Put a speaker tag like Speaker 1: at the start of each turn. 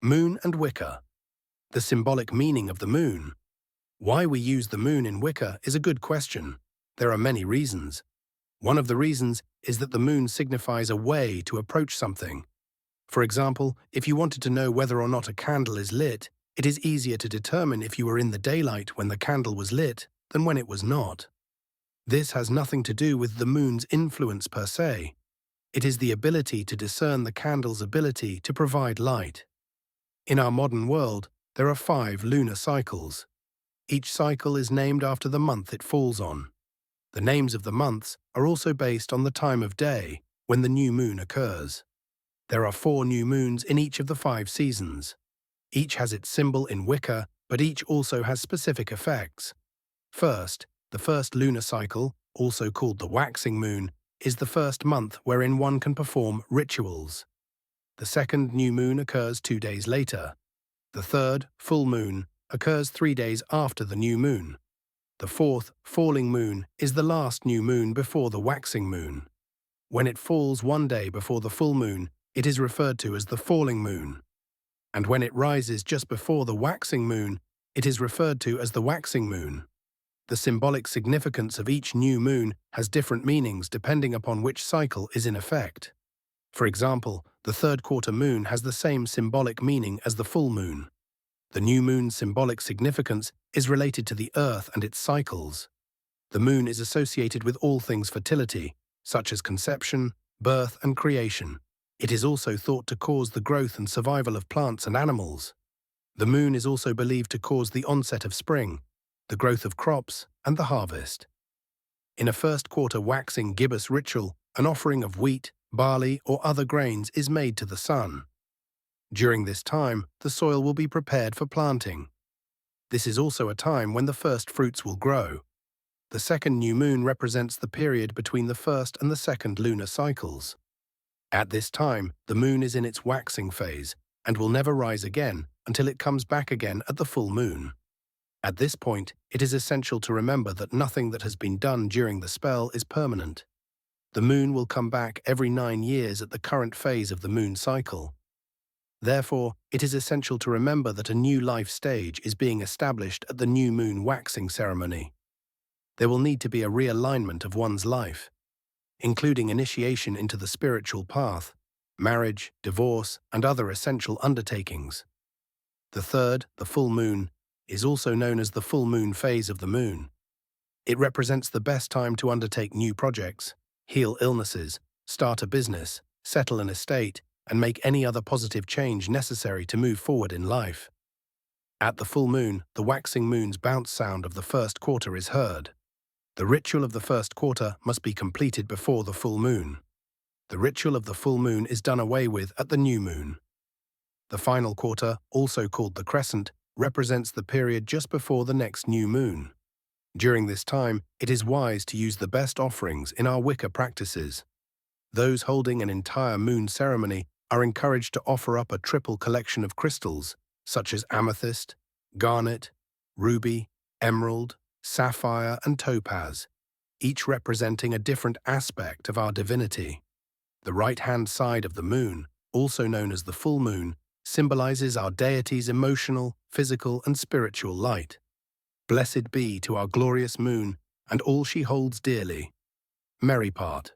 Speaker 1: Moon and Wicca. The symbolic meaning of the moon. Why we use the moon in Wicca is a good question. There are many reasons. One of the reasons is that the moon signifies a way to approach something. For example, if you wanted to know whether or not a candle is lit, it is easier to determine if you were in the daylight when the candle was lit than when it was not. This has nothing to do with the moon's influence per se. It is the ability to discern the candle's ability to provide light. In our modern world, there are 5 lunar cycles. Each cycle is named after the month it falls on. The names of the months are also based on the time of day when the new moon occurs. There are 4 new moons in each of the 5 seasons. Each has its symbol in Wicca, but each also has specific effects. First, the first lunar cycle, also called the waxing moon, is the first month wherein one can perform rituals. The second new moon occurs 2 days later. The third, full moon, occurs 3 days after the new moon. The fourth, falling moon, is the last new moon before the waxing moon. When it falls 1 day before the full moon, it is referred to as the falling moon. And when it rises just before the waxing moon, it is referred to as the waxing moon. The symbolic significance of each new moon has different meanings depending upon which cycle is in effect. For example, the third quarter moon has the same symbolic meaning as the full moon. The new moon's symbolic significance is related to the earth and its cycles. The moon is associated with all things fertility, such as conception, birth, and creation. It is also thought to cause the growth and survival of plants and animals. The moon is also believed to cause the onset of spring, the growth of crops, and the harvest. In a first quarter waxing gibbous ritual, an offering of wheat, barley, or other grains is made to the sun. During this time, the soil will be prepared for planting. This is also a time when the first fruits will grow. The second new moon represents the period between the first and the second lunar cycles. At this time, the moon is in its waxing phase and will never rise again until it comes back again at the full moon. At this point, it is essential to remember that nothing that has been done during the spell is permanent. The moon will come back every 9 years at the current phase of the moon cycle. Therefore, it is essential to remember that a new life stage is being established at the new moon waxing ceremony. There will need to be a realignment of one's life, including initiation into the spiritual path, marriage, divorce, and other essential undertakings. The third, the full moon, is also known as the full moon phase of the moon. It represents the best time to undertake new projects, heal illnesses, start a business, settle an estate, and make any other positive change necessary to move forward in life. At the full moon, the waxing moon's bounce sound of the first quarter is heard. The ritual of the first quarter must be completed before the full moon. The ritual of the full moon is done away with at the new moon. The final quarter, also called the crescent, represents the period just before the next new moon. During this time, it is wise to use the best offerings in our Wicca practices. Those holding an entire moon ceremony are encouraged to offer up a triple collection of crystals, such as amethyst, garnet, ruby, emerald, sapphire, and topaz, each representing a different aspect of our divinity. The right-hand side of the moon, also known as the full moon, symbolizes our deity's emotional, physical, and spiritual light. Blessed be to our glorious moon and all she holds dearly. Merry part.